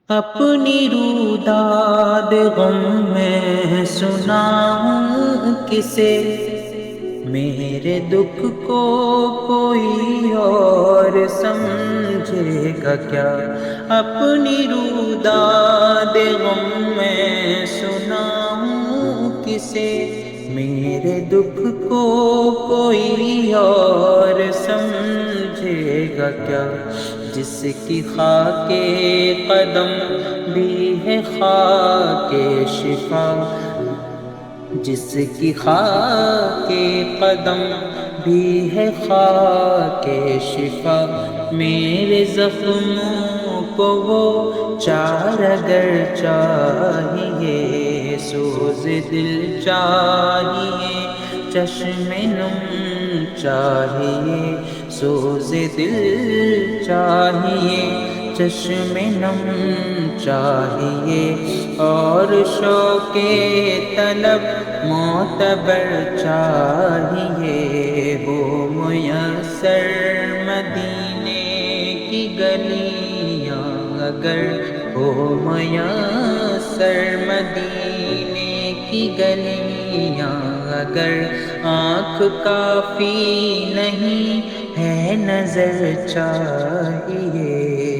اپنی روداد غم میں سناؤں کسے، میرے دکھ کو کوئی اور سمجھے گا کیا؟ اپنی روداد غم میں سناؤں کسے، میرے دکھ کو کوئی اور سمجھے گا کیا؟ جس کی خاک قدم بھی ہے خاک شفا، جس کی خاک قدم بھی ہے خاک شفا، میرے زخموں کو وہ چار اگر چاہیے، سوز دل چاہیے، چشم نم چاہیے، سوز دل چاہیے، چشم نم چاہیے، اور شوق طلب معتبر چاہیے، ہو میسر مدینے کی گلیاں اگر، ہو میسر مدینے کی گلیاں اگر، آنکھ کافی نہیں ہے نظر چاہیے۔